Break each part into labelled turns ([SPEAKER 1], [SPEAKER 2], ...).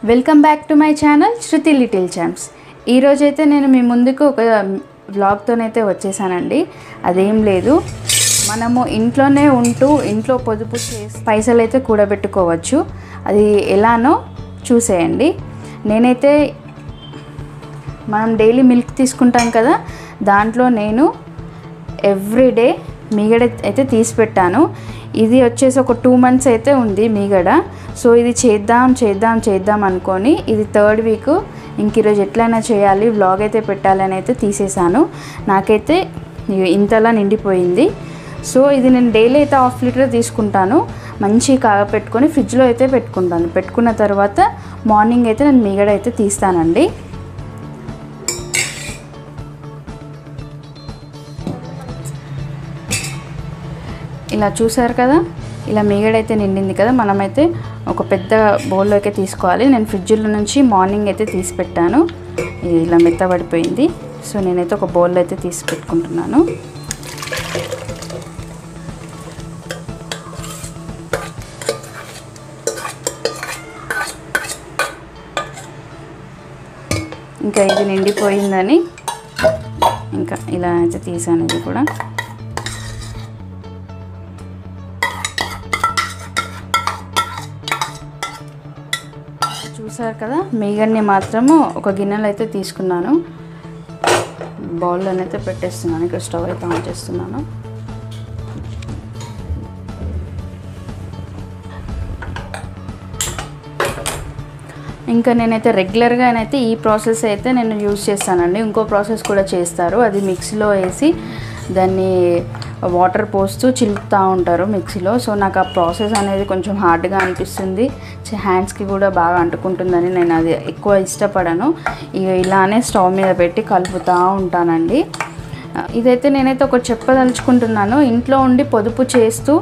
[SPEAKER 1] Welcome back to my channel Shruti little champs. ఈరోజైతే నేను మీ ముందుకు ఒక వ్లాగ్తోనైతే వచ్చేసానండి. అదేం లేదు, మనము ఇంట్లోనే ఉంటూ ఇంట్లో పొదుపు చేసి పైసలు అయితే కూడబెట్టుకోవచ్చు. అది ఎలానో చూసేయండి. నేనైతే మనం డైలీ మిల్క్ తీసుకుంటాం కదా, దాంట్లో నేను ఎవ్రీడే మీగడ అయితే తీసి పెట్టాను. ఇది వచ్చేసి ఒక 2 months అయితే ఉంది మీగడ. సో ఇది చేద్దాం అనుకొని ఇది 3rd week. ఇంక ఈరోజు ఎట్లయినా చేయాలి, వ్లాగ్ అయితే పెట్టాలని అయితే తీసేసాను. నాకైతే ఇంతలా నిండిపోయింది. సో ఇది నేను డైలీ అయితే 1/2 liter తీసుకుంటాను. మంచి కాగపెట్టుకొని ఫ్రిడ్జ్లో అయితే పెట్టుకుంటాను. పెట్టుకున్న తర్వాత మార్నింగ్ అయితే నేను మీగడ అయితే తీస్తానండి. ఇలా చూసారు కదా, ఇలా మీగడైతే నిండింది కదా. మనమైతే ఒక పెద్ద బౌల్లోకి తీసుకోవాలి. నేను ఫ్రిడ్జ్లో నుంచి మార్నింగ్ అయితే తీసి పెట్టాను. ఇలా మెత్తబడిపోయింది. సో నేనైతే ఒక బౌల్లో అయితే తీసి పెట్టుకుంటున్నాను. ఇంకా ఇది నిండిపోయిందని ఇంకా ఇలా అయితే తీసాను. ఇది కూడా చూసారు కదా, మీగడ్ని మాత్రము ఒక గిన్నెలో అయితే తీసుకున్నాను. బౌల్లోనైతే పెట్టేస్తున్నాను. ఇక్కడ స్టవ్ అయితే ఆన్ చేస్తున్నాను. ఇంకా నేనైతే రెగ్యులర్గా అయితే ఈ ప్రాసెస్ అయితే నేను యూజ్ చేస్తానండి. ఇంకో ప్రాసెస్ కూడా చేస్తారు, అది మిక్సీలో వేసి దాన్ని వాటర్ పోస్తూ చిలుపుతూ ఉంటారు మిక్సీలో. సో నాకు ఆ ప్రాసెస్ అనేది కొంచెం హార్డ్గా అనిపిస్తుంది, హ్యాండ్స్కి కూడా బాగా అంటుకుంటుందని నేను అది ఎక్కువ ఇష్టపడను. ఇలానే స్టవ్ మీద పెట్టి కలుపుతూ ఉంటానండి. ఇదైతే నేనైతే ఒకటి చెప్పదలుచుకుంటున్నాను. ఇంట్లో ఉండి పొదుపు చేస్తూ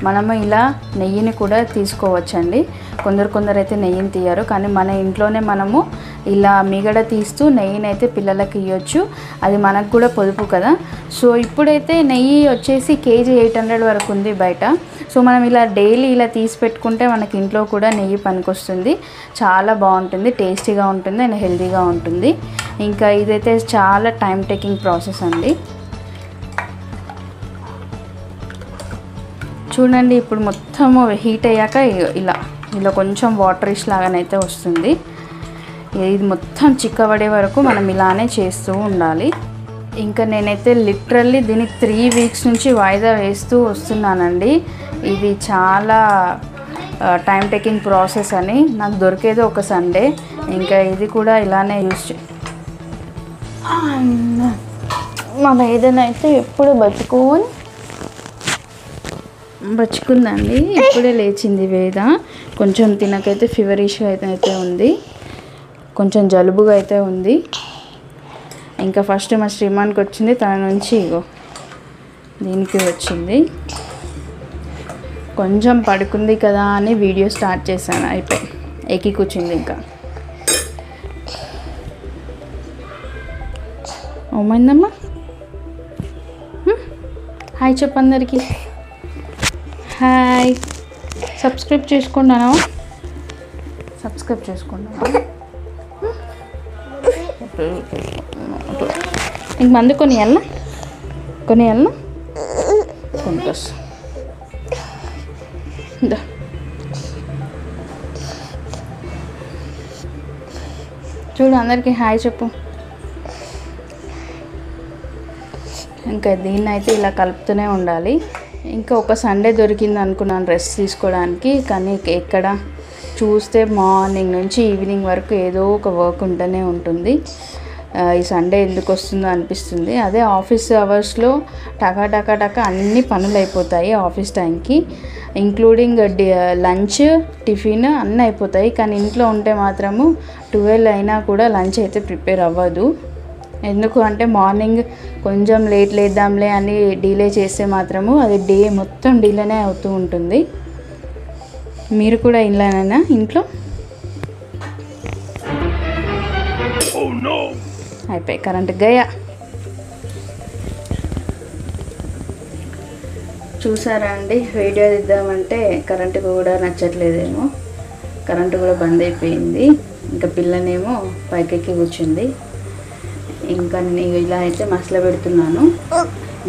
[SPEAKER 1] మనము ఇలా నెయ్యిని కూడా తీసుకోవచ్చండి. కొందరు అయితే నెయ్యిని తీయరు, కానీ మన ఇంట్లోనే మనము ఇలా మిగడ తీస్తూ నెయ్యిని అయితే పిల్లలకి ఇవ్వచ్చు. అది మనకు కూడా పొదుపు కదా. సో ఇప్పుడైతే నెయ్యి వచ్చేసి కేజీ 800 వరకు ఉంది బయట. సో మనం ఇలా డైలీ ఇలా తీసి పెట్టుకుంటే మనకి ఇంట్లో కూడా నెయ్యి పనికొస్తుంది. చాలా బాగుంటుంది, టేస్టీగా ఉంటుంది అండ్ హెల్తీగా ఉంటుంది. ఇంకా ఇదైతే చాలా టైం టేకింగ్ ప్రాసెస్ అండి. చూడండి, ఇప్పుడు మొత్తము హీట్ అయ్యాక ఇలా కొంచెం వాటరిష్ లాగానైతే వస్తుంది. ఇది మొత్తం చిక్కబడే వరకు మనం ఇలానే చేస్తూ ఉండాలి. ఇంకా నేనైతే లిటరల్లీ దీనికి 3 weeks నుంచి వాయిదా వేస్తూ వస్తున్నానండి. ఇది చాలా టైం టేకింగ్ ప్రాసెస్ అని నాకు దొరికేది ఒక సండే. ఇంకా ఇది కూడా ఇలానే యూజ్ మా ఏదైనా అయితే ఎప్పుడు బచ్చుకుందండి. ఇప్పుడే లేచింది వేద. కొంచెం తినకైతే ఫీవరిష్గా అయితే ఉంది, కొంచెం జలుబుగా అయితే ఉంది. ఇంకా ఫస్ట్ మా శ్రీమాన్కి వచ్చింది, తన నుంచి ఇగో దీనికి వచ్చింది. కొంచెం పడుకుంది కదా అని వీడియో స్టార్ట్ చేశాను, అయిపోయి ఎక్కి కూర్చుంది. ఇంకా ఏమైందమ్మా? హాయ్ చెప్పు అందరికీ. హాయ్, సబ్స్క్రైబ్ చేసుకున్నాను. ఇంక మందు కొనియాలా కొనుకొస్తా. చూడు, అందరికీ హాయ్ చెప్పు. ఇంకా దీన్ని అయితే ఇలా కలుపుతూనే ఉండాలి. ఇంకా ఒక సండే దొరికింది అనుకున్నాను రెస్ట్ తీసుకోవడానికి, కానీ ఎక్కడ చూస్తే మార్నింగ్ నుంచి ఈవినింగ్ వరకు ఏదో ఒక వర్క్ ఉంటూనే ఉంటుంది. ఈ సండే ఎందుకు వస్తుందో అనిపిస్తుంది. అదే ఆఫీస్ అవర్స్లో టకా అన్ని పనులు అయిపోతాయి ఆఫీస్ టైంకి, ఇంక్లూడింగ్ లంచ్ టిఫిన్ అన్నీ అయిపోతాయి. కానీ ఇంట్లో ఉంటే మాత్రము 12 అయినా కూడా లంచ్ అయితే ప్రిపేర్ అవ్వదు. ఎందుకు అంటే మార్నింగ్ కొంచెం లేద్దాంలే అని డిలే చేస్తే మాత్రము అది డే మొత్తం డిలేనే అవుతూ ఉంటుంది. మీరు కూడా ఇలానైనా ఇంట్లో అయిపోయి కరెంట్ గయా. చూసారా అండి, వీడియో తీద్దామంటే కరెంటు కూడా నచ్చట్లేదేమో, కరెంటు కూడా బంద్ అయిపోయింది. ఇంకా పిల్లనేమో పైకెక్కి కూర్చుంది. ఇంకా నేను ఇలా అయితే మసల పెడుతున్నాను.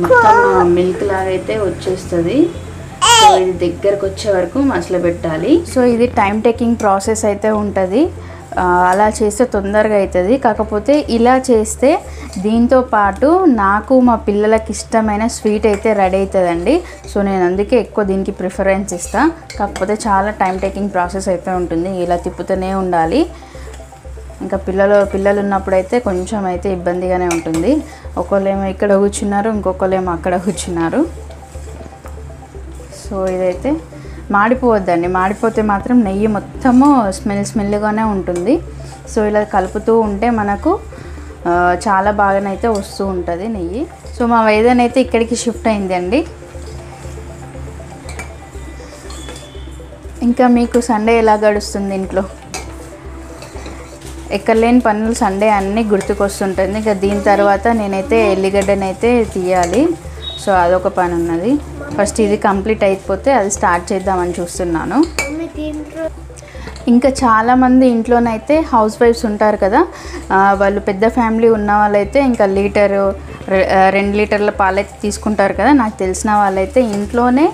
[SPEAKER 1] మొత్తం మిల్క్ లాగా అయితే వచ్చేస్తుంది. సో ఇది దగ్గరకు వచ్చే వరకు మసల పెట్టాలి. సో ఇది టైం టేకింగ్ ప్రాసెస్ అయితే ఉంటుంది. అలా చేస్తే తొందరగా అవుతుంది. కాకపోతే ఇలా చేస్తే దీంతో పాటు నాకు మా పిల్లలకి ఇష్టమైన స్వీట్ అయితే రెడీ అవుతుందండి. సో నేను అందుకే ఎక్కువ దీనికి ప్రిఫరెన్స్ ఇస్తాను. కాకపోతే చాలా టైం టేకింగ్ ప్రాసెస్ అయితే ఉంటుంది. ఇలా తిప్పుతూనే ఉండాలి. ఇంకా పిల్లలు ఉన్నప్పుడైతే కొంచెం అయితే ఇబ్బందిగానే ఉంటుంది. ఒకళ్ళేమో ఇక్కడ కూర్చున్నారు, ఇంకొకళ్ళేమో అక్కడ కూర్చున్నారు. సో ఇదైతే మాడిపోవద్దండి. మాడిపోతే మాత్రం నెయ్యి మొత్తము స్మెల్గానే ఉంటుంది. సో ఇలా కలుపుతూ ఉంటే మనకు చాలా బాగానైతే వస్తూ ఉంటుంది నెయ్యి. సో మా వైదన్ అయితే ఇక్కడికి షిఫ్ట్ అయింది అండి. ఇంకా మీకు సండే ఎలా గడుస్తుంది ఇంట్లో? ఎక్కర్లేని పనులు సండే అన్నీ గుర్తుకొస్తుంటుంది. ఇంకా దీని తర్వాత నేనైతే ఎల్లిగడ్డనైతే తీయాలి. సో అదొక పని ఉన్నది. ఫస్ట్ ఇది కంప్లీట్ అయిపోతే అది స్టార్ట్ చేద్దామని చూస్తున్నాను. ఇంకా చాలామంది ఇంట్లోనైతే హౌస్ వైఫ్స్ ఉంటారు కదా, వాళ్ళు పెద్ద ఫ్యామిలీ ఉన్న వాళ్ళైతే ఇంకా 2 లీటర్ల పాలైతే తీసుకుంటారు కదా. నాకు తెలిసిన వాళ్ళైతే ఇంట్లోనే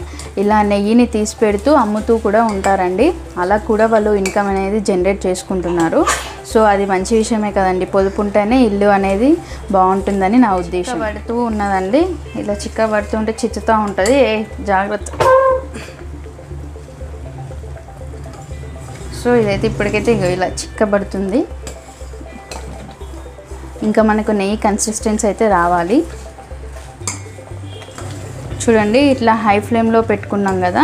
[SPEAKER 1] ఇలా నెయ్యిని తీసి పెడుతూ అమ్ముతూ కూడా ఉంటారండి. అలా కూడా వాళ్ళు ఇన్కమ్ అనేది జనరేట్ చేసుకుంటున్నారు. సో అది మంచి విషయమే కదండి. పొదుపు ఉంటేనే ఇల్లు అనేది బాగుంటుందని నా ఉద్దేశం. పడుతూ ఉన్నదండి. ఇలా చిక్క పడుతూ ఉంటే చిచ్చుతూ ఉంటుంది. జాగ్రత్త. సో ఇదైతే ఇప్పటికైతే ఇలా చిక్కబడుతుంది. ఇంకా మనకు నెయ్యి కన్సిస్టెన్సీ అయితే రావాలి. చూడండి ఇట్లా హై ఫ్లేమ్లో పెట్టుకున్నాం కదా.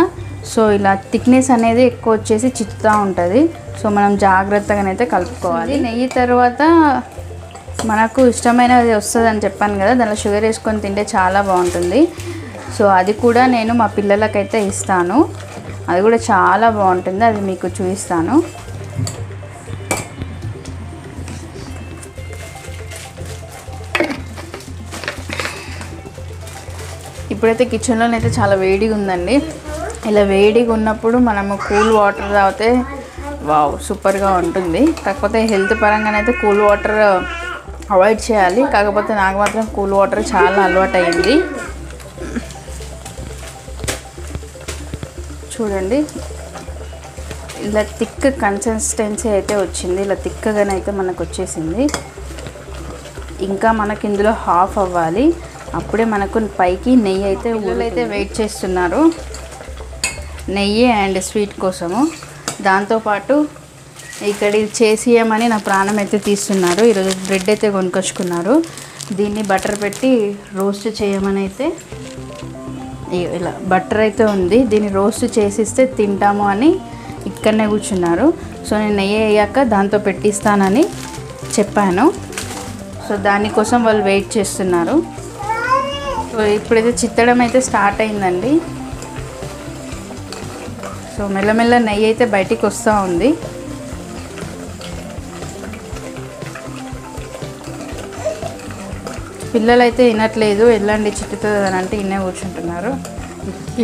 [SPEAKER 1] సో ఇలా థిక్నెస్ అనేది ఎక్కువ వచ్చేసి చిత్తుతూ ఉంటుంది. సో మనం జాగ్రత్తగానైతే కలుపుకోవాలి. నెయ్యి తర్వాత మనకు ఇష్టమైనది వస్తుందని చెప్పాను కదా, దానిలో షుగర్ వేసుకొని తింటే చాలా బాగుంటుంది. సో అది కూడా నేను మా పిల్లలకైతే ఇస్తాను. అది కూడా చాలా బాగుంటుంది. అది మీకు చూపిస్తాను. ఇప్పుడైతే కిచెన్లోనైతే చాలా వేడిగా ఉందండి. ఇలా వేడిగా ఉన్నప్పుడు మనము కూల్ వాటర్ తాగితే వావ్ సూపర్గా ఉంటుంది. కాకపోతే హెల్త్ పరంగానైతే కూల్ వాటర్ అవాయిడ్ చేయాలి. కాకపోతే నాకు మాత్రం కూల్ వాటర్ చాలా అలవాటు అయింది. చూడండి ఇలా థిక్ కన్సిస్టెన్సీ అయితే వచ్చింది. ఇలా థిక్గానైతే మనకు వచ్చేసింది. ఇంకా మనకి ఇందులో హాఫ్ అవ్వాలి. అప్పుడే మనకు పైకి నెయ్యి అయితే ఊళ్ళైతే వెయిట్ చేస్తున్నారు నెయ్యి అండ్ స్వీట్ కోసము. దాంతోపాటు ఇక్కడ చేసియమని నా ప్రాణం అయితే తీస్తున్నారు. ఈరోజు బ్రెడ్ అయితే కొనుక్కొచ్చుకున్నారు. దీన్ని బటర్ పెట్టి రోస్ట్ చేయమని అయితే ఇలా బటర్ అయితే ఉంది. దీన్ని రోస్ట్ చేసిస్తే తింటాము అని ఇక్కడనే కూర్చున్నారు. సో నేను నెయ్యి అయ్యాక దాంతో పెట్టిస్తానని చెప్పాను. సో దానికోసం వాళ్ళు వెయిట్ చేస్తున్నారు. సో ఇప్పుడైతే చిత్తడం అయితే స్టార్ట్ అయిందండి. సో మెల్లమెల్ల నెయ్యి అయితే బయటికి వస్తూ ఉంది. పిల్లలు అయితే వినట్లేదు. ఎల్లండి చిట్టుతుంది అని అంటే ఇన్నే కూర్చుంటున్నారు.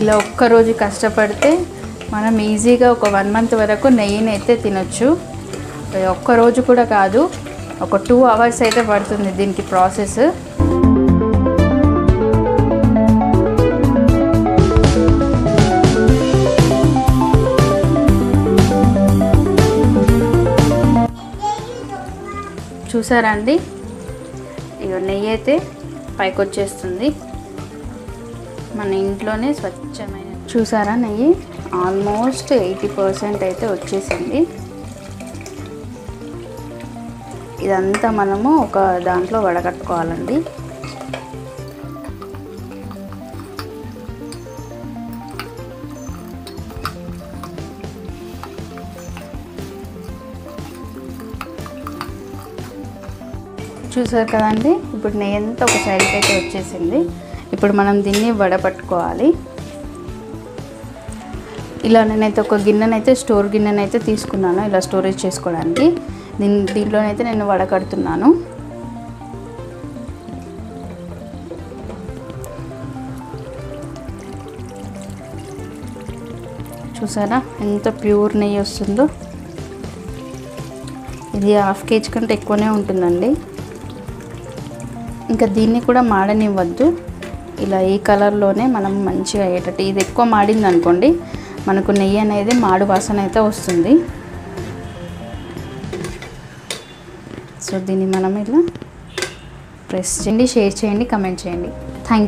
[SPEAKER 1] ఇలా ఒక్కరోజు కష్టపడితే మనం ఈజీగా ఒక 1 మంత్ వరకు నెయ్యిని అయితే తినొచ్చు. ఒక్కరోజు కూడా కాదు, ఒక 2 అవర్స్ అయితే పడుతుంది దీనికి ప్రాసెస్. చూసారా అండి, ఇక నెయ్యి అయితే పైకి వచ్చేస్తుంది. మన ఇంట్లోనే స్వచ్ఛమైన చూసారా నెయ్యి ఆల్మోస్ట్ 80% అయితే వచ్చేసింది. ఇదంతా మనము ఒక దాంట్లో వడగట్టుకోవాలండి. చూసారు కదండి, ఇప్పుడు నెయ్యి అంతా ఒక సైడ్కి అయితే వచ్చేసింది. ఇప్పుడు మనం దీన్ని వడపట్టుకోవాలి. ఇలా నేనైతే ఒక గిన్నెనైతే స్టోర్ గిన్నెనైతే తీసుకున్నాను, ఇలా స్టోరేజ్ చేసుకోవడానికి. దీంట్లోనైతే నేను వడకడుతున్నాను. చూసారా ఎంత ప్యూర్ నెయ్యి వస్తుందో. ఇది హాఫ్ కేజీ కంటే ఎక్కువనే ఉంటుందండి. ఇంకా దీన్ని కూడా మాడనివ్వద్దు. ఇలా ఈ కలర్లోనే మనం మంచిగా అయ్యేటట్టు. ఇది ఎక్కువ మాడింది అనుకోండి మనకు నెయ్యి అనేది మాడు వాసన అయితే వస్తుంది. సో దీన్ని మనం ఇలా ప్రెస్ చేయండి, షేర్ చేయండి, కమెంట్ చేయండి.